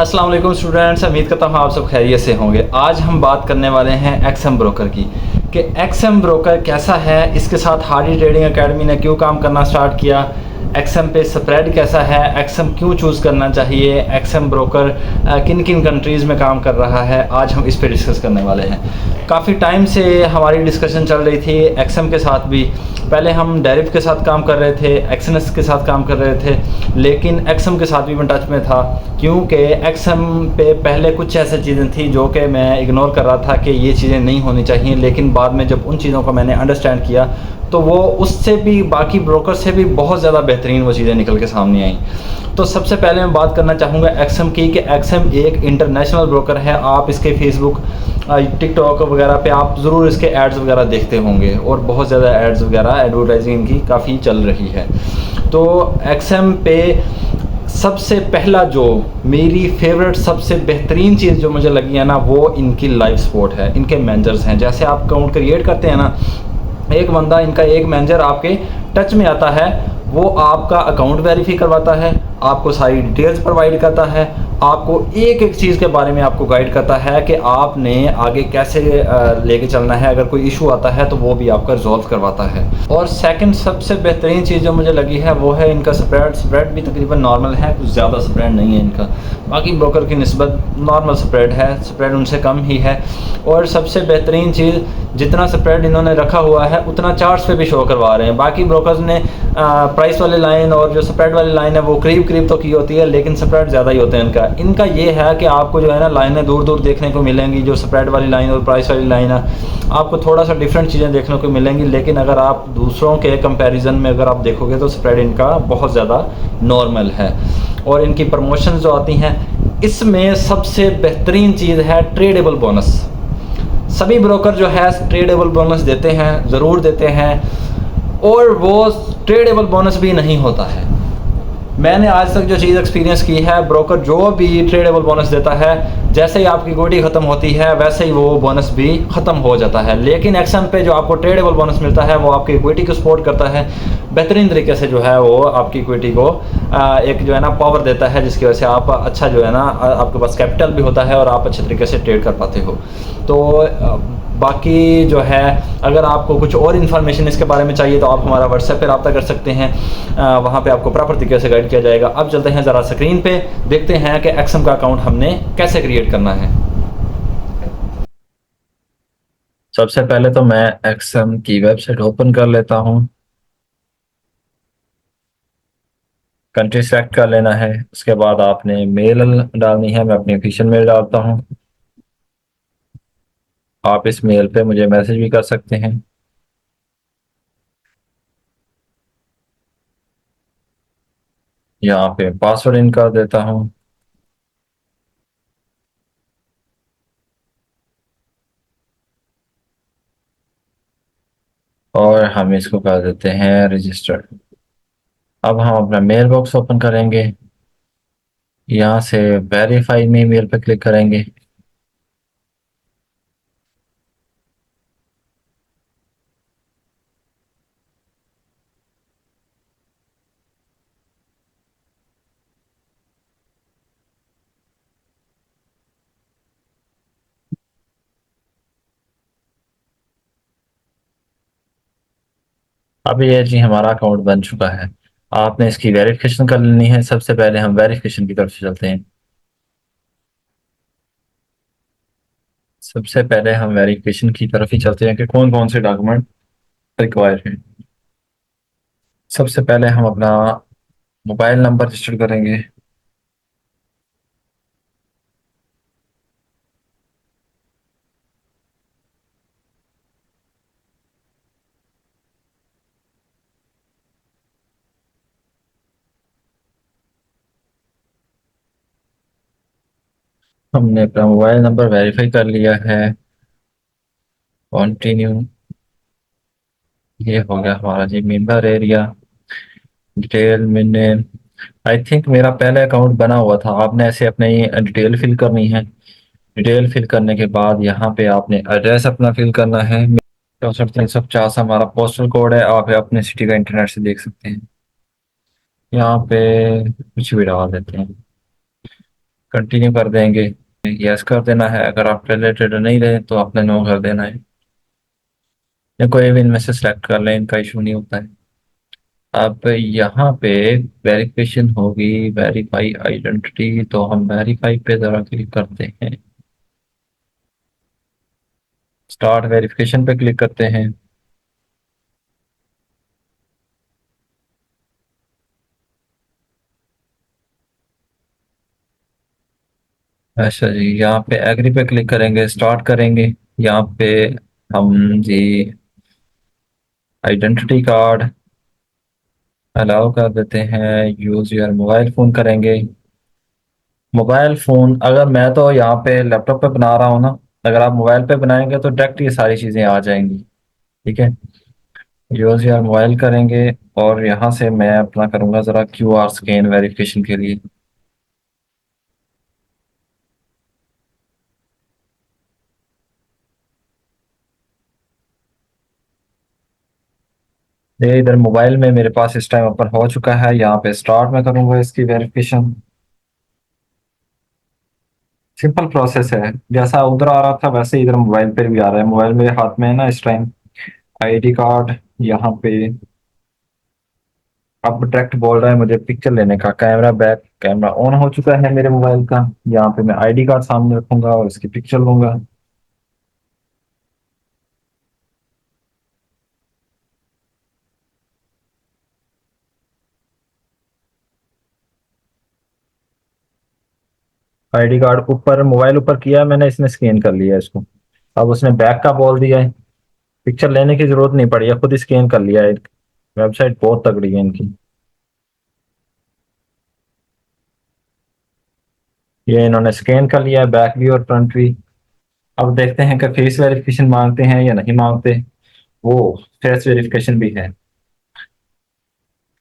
अस्सलाम वालेकुम स्टूडेंट्स, उम्मीद करता हूँ आप सब खैरियत से होंगे। आज हम बात करने वाले हैं एक्सएम ब्रोकर की कि एक्सएम ब्रोकर कैसा है, इसके साथ हार्डी ट्रेडिंग एकेडमी ने क्यों काम करना स्टार्ट किया, एक्सएम पे स्प्रेड कैसा है, एक्सएम क्यों चूज़ करना चाहिए, एक्सएम ब्रोकर किन किन कंट्रीज़ में काम कर रहा है। आज हम इस पे डिस्कस करने वाले हैं। काफ़ी टाइम से हमारी डिस्कशन चल रही थी एक्सएम के साथ भी। पहले हम डेरिव के साथ काम कर रहे थे, एक्सएनएस के साथ काम कर रहे थे, लेकिन एक्सएम के साथ भी मैं टच में था क्योंकि एक्सएम पे पहले कुछ ऐसी चीज़ें थी जो कि मैं इग्नोर कर रहा था कि ये चीज़ें नहीं होनी चाहिए, लेकिन बाद में जब उन चीज़ों को मैंने अंडरस्टैंड किया तो वो उससे भी बाकी ब्रोकर से भी बहुत ज़्यादा बेहतरीन वो चीज़ें निकल के सामने आई। तो सबसे पहले मैं बात करना चाहूँगा एक्सएम की कि एक्सएम एक इंटरनेशनल ब्रोकर है। आप इसके फेसबुक, टिकटॉक वगैरह पे आप ज़रूर इसके एड्स वगैरह देखते होंगे और बहुत ज़्यादा एड्स वगैरह एडवर्टाइजिंग इनकी काफ़ी चल रही है। तो एक्सएम पे सबसे पहला जो मेरी फेवरेट सबसे बेहतरीन चीज़ जो मुझे लगी है ना, वो इनकी लाइव सपोर्ट है, इनके मैनेजर्स हैं। जैसे आप अकाउंट क्रिएट करते हैं ना, एक बंदा, इनका एक मैनेजर आपके टच में आता है, वो आपका अकाउंट वेरीफाई करवाता है, आपको सारी डिटेल्स प्रोवाइड करता है, आपको एक एक चीज़ के बारे में आपको गाइड करता है कि आपने आगे कैसे लेके चलना है। अगर कोई इशू आता है तो वो भी आपका रिजॉल्व करवाता है। और सेकंड सबसे बेहतरीन चीज़ जो मुझे लगी है वो है इनका स्प्रेड भी तकरीबन नॉर्मल है, कुछ ज़्यादा स्प्रेड नहीं है इनका, बाकी ब्रोकर की निस्बत नॉर्मल स्प्रेड है, स्प्रेड उनसे कम ही है। और सबसे बेहतरीन चीज़, जितना स्प्रेड इन्होंने रखा हुआ है उतना चार्ट्स पे भी शो करवा रहे हैं। बाकी ब्रोकर्स ने प्राइस वाली लाइन और जो स्प्रेड वाली लाइन है वो करीब करीब तो की होती है, लेकिन स्प्रेड ज़्यादा ही होते हैं इनका ये है कि आपको जो है ना लाइनें दूर दूर देखने को मिलेंगी। जो स्प्रेड वाली लाइन और प्राइस वाली लाइन है आपको थोड़ा सा डिफरेंट चीज़ें देखने को मिलेंगी, लेकिन अगर आप दूसरों के कंपैरिजन में अगर आप देखोगे तो स्प्रेड इनका बहुत ज़्यादा नॉर्मल है। और इनकी प्रमोशन जो आती हैं, इसमें सबसे बेहतरीन चीज़ है ट्रेडेबल बोनस। सभी ब्रोकर जो है ट्रेडेबल बोनस देते हैं, ज़रूर देते हैं, और वो ट्रेडेबल बोनस भी नहीं होता है। मैंने आज तक जो चीज़ एक्सपीरियंस की है, ब्रोकर जो भी ट्रेडेबल बोनस देता है, जैसे ही आपकी इक्विटी ख़त्म होती है वैसे ही वो बोनस भी ख़त्म हो जाता है। लेकिन एक्सएम पे जो आपको ट्रेडेबल बोनस मिलता है वो आपकी इक्विटी को सपोर्ट करता है, बेहतरीन तरीके से जो है वो आपकी इक्विटी को एक जो है ना पावर देता है, जिसकी वजह से आप अच्छा जो है ना आपके पास कैपिटल भी होता है और आप अच्छे तरीके से ट्रेड कर पाते हो। तो बाकी जो है, अगर आपको कुछ और इन्फॉर्मेशन इसके बारे में चाहिए तो आप हमारा व्हाट्सएप पर रब्ता कर सकते हैं, वहाँ पे आपको प्रॉपर तरीके से गाइड किया जाएगा। अब चलते हैं ज़रा स्क्रीन पे, देखते हैं कि एक्सएम का अकाउंट हमने कैसे क्रिएट करना है। सबसे पहले तो मैं एक्सएम की वेबसाइट ओपन कर लेता हूँ, कंट्री सेलेक्ट कर लेना है, उसके बाद आपने मेल डालनी है। मैं अपनी ऑफिशियल मेल डालता हूँ, आप इस मेल पे मुझे मैसेज भी कर सकते हैं। यहाँ पे पासवर्ड इन कर देता हूँ, और हम इसको कर देते हैं रजिस्टर्ड। अब हम अपना मेल बॉक्स ओपन करेंगे, यहाँ से वेरीफाई में मेल पे क्लिक करेंगे। अब ये जी हमारा अकाउंट बन चुका है। आपने इसकी वेरिफिकेशन कर लेनी है। सबसे पहले हम वेरिफिकेशन की तरफ से चलते हैं। सबसे पहले हम वेरिफिकेशन की तरफ ही चलते हैं कि कौन कौन से डॉक्यूमेंट रिक्वायर हैं। सबसे पहले हम अपना मोबाइल नंबर रजिस्टर करेंगे। हमने अपना मोबाइल नंबर वेरीफाई कर लिया है, कंटिन्यू। ये हो गया हमारा जी मेंबर एरिया, डिटेल। मैंने आई थिंक मेरा पहले अकाउंट बना हुआ था। आपने ऐसे अपनी डिटेल फिल करनी है। डिटेल फिल करने के बाद यहाँ पे आपने एड्रेस अपना फिल करना है। 64 350 हमारा पोस्टल कोड है, आप अपने सिटी का इंटरनेट से देख सकते हैं। यहाँ पे कुछ भी डाल देते हैं। कंटिन्यू कर देंगे, यस कर देना है। अगर आप रिलेटेड नहीं रहे तो आपने नो कर देना है, या कोई भी इनमें से सेलेक्ट कर लें, इनका इशू नहीं होता है। अब यहाँ पे वेरिफिकेशन होगी, वेरीफाई आइडेंटिटी, तो हम वेरीफाई पे जरा क्लिक करते हैं, स्टार्ट वेरिफिकेशन पे क्लिक करते हैं। अच्छा जी, यहाँ पे एग्री पे क्लिक करेंगे, स्टार्ट करेंगे। यहाँ पे हम जी आइडेंटिटी कार्ड अलाउ कर देते हैं, यूज योर मोबाइल फोन करेंगे। मोबाइल फोन, अगर मैं तो यहाँ पे लैपटॉप पे बना रहा हूँ ना, अगर आप मोबाइल पे बनाएंगे तो डायरेक्ट ये सारी चीजें आ जाएंगी। ठीक है, यूज योर मोबाइल करेंगे, और यहाँ से मैं अपना करूंगा जरा क्यूआर स्कैन वेरिफिकेशन के लिए। ये इधर मोबाइल में मेरे पास इस टाइम ओपन हो चुका है, यहाँ पे स्टार्ट में करूंगा इसकी वेरिफिकेशन। सिंपल प्रोसेस है, जैसा उधर आ रहा था वैसे ही इधर मोबाइल पे भी आ रहा है। मोबाइल मेरे हाथ में है ना इस टाइम, आईडी कार्ड यहाँ पे। अब डायरेक्ट बोल रहा है मुझे पिक्चर लेने का, कैमरा बैक कैमरा ऑन हो चुका है मेरे मोबाइल का। यहाँ पे मैं आईडी कार्ड सामने रखूंगा और इसकी पिक्चर लूंगा। आईडी कार्ड ऊपर, मोबाइल ऊपर किया है मैंने, इसने स्कैन कर लिया है इसको। अब उसने बैक का बोल दिया है, पिक्चर लेने की जरूरत नहीं पड़ी है, खुद ही स्कैन कर लिया है। वेबसाइट बहुत तगड़ी है इनकी। ये इन्होंने स्कैन कर लिया है, बैक भी और फ्रंट भी। अब देखते हैं कि फेस वेरिफिकेशन मांगते हैं या नहीं मांगते। वो फेस वेरिफिकेशन भी है।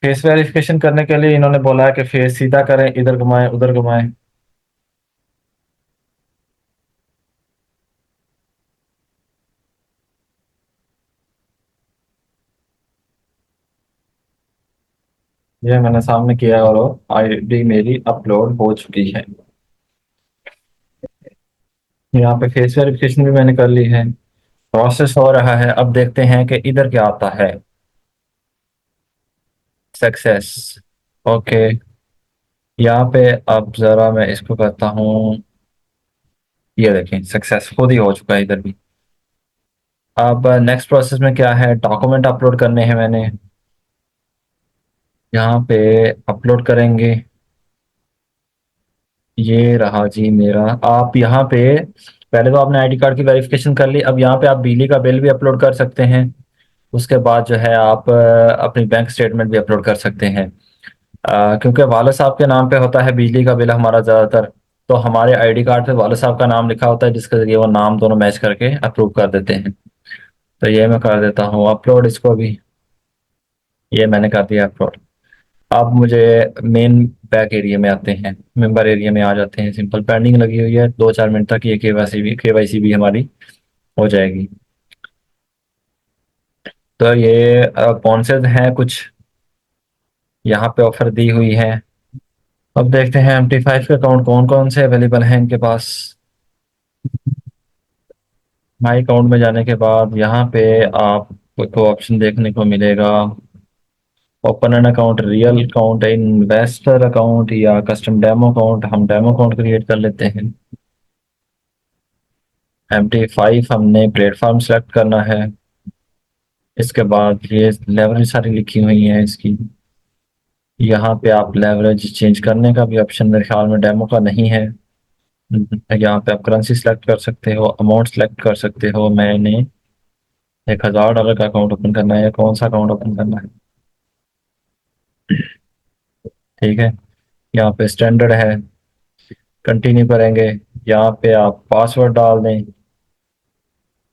फेस वेरिफिकेशन करने के लिए इन्होंने बोला है कि फेस सीधा करें, इधर घुमाएं उधर घुमाएं। ये मैंने सामने किया और आईडी मेरी अपलोड हो चुकी है। यहाँ पे फेस वेरिफिकेशन भी मैंने कर ली है, प्रोसेस हो रहा है। अब देखते हैं कि इधर क्या आता है। Success, okay. यहाँ पे अब जरा मैं इसको करता हूँ, ये देखें सक्सेस खुद ही हो चुका है इधर भी। अब नेक्स्ट प्रोसेस में क्या है, डॉक्यूमेंट अपलोड करने हैं मैंने। यहाँ पे अपलोड करेंगे, ये रहा जी मेरा। आप यहाँ पे पहले तो आपने आईडी कार्ड की वेरिफिकेशन कर ली, अब यहाँ पे आप बिजली का बिल भी अपलोड कर सकते हैं। उसके बाद जो है आप अपनी बैंक स्टेटमेंट भी अपलोड कर सकते हैं। क्योंकि वाले साहब के नाम पे होता है बिजली का बिल हमारा ज़्यादातर, तो हमारे आईडी कार्ड पे वाले साहब का नाम लिखा होता है, जिसके जरिए वो नाम दोनों मैच करके अप्रूव कर देते हैं। तो ये मैं कर देता हूँ अपलोड इसको भी। ये मैंने कर दिया अपलोड। अब मुझे मेन बैक एरिया में आते हैं, मेंबर एरिया में आ जाते हैं। सिंपल पेंडिंग लगी हुई है, 2-4 मिनट तक ये केवाईसी भी हमारी हो जाएगी। तो ये पॉन्सेज हैं कुछ यहाँ पे ऑफर दी हुई है। अब देखते हैं MT5 के अकाउंट कौन कौन से अवेलेबल हैं इनके पास। माई अकाउंट में जाने के बाद यहाँ पे आपको ऑप्शन देखने को मिलेगा, open an account, real account, investor account या कस्टम डेमो अकाउंट। हम डेमो अकाउंट क्रिएट कर लेते हैं। MT5 हमने प्लेटफॉर्म सेलेक्ट करना है। इसके बाद ये लेवरेज सारी लिखी हुई हैं इसकी। यहाँ पे आप लेवरेज चेंज करने का भी ऑप्शन मेरे ख्याल में डेमो का नहीं है। यहाँ पे आप करेंसी सेलेक्ट कर सकते हो, अमाउंट सेलेक्ट कर सकते हो। मैंने $1000 का अकाउंट ओपन करना है, कौन सा अकाउंट ओपन करना है। ठीक है, यहाँ पे स्टैंडर्ड है, कंटिन्यू करेंगे। यहाँ पे आप पासवर्ड डाल दें,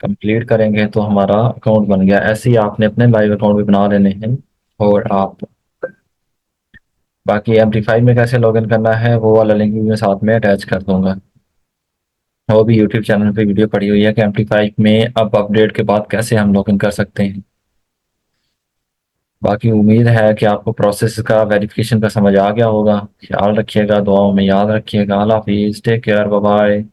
कंप्लीट करेंगे तो हमारा अकाउंट बन गया। ऐसे ही आपने अपने लाइव अकाउंट भी बना लेने हैं। और आप बाकी MT5 में कैसे लॉगिन करना है वो वाला लिंक भी मैं साथ में अटैच कर दूंगा। वो भी यूट्यूब चैनल पे वीडियो पड़ी हुई है कि MT5 में अब अपडेट के बाद कैसे हम लॉगिन कर सकते हैं। बाकी उम्मीद है कि आपको प्रोसेस का वेरिफिकेशन का समझ आ गया होगा। ख्याल रखिएगा, दुआओं में याद रखिएगा। अल्लाह हाफिज़, टेक केयर, बाय बाय।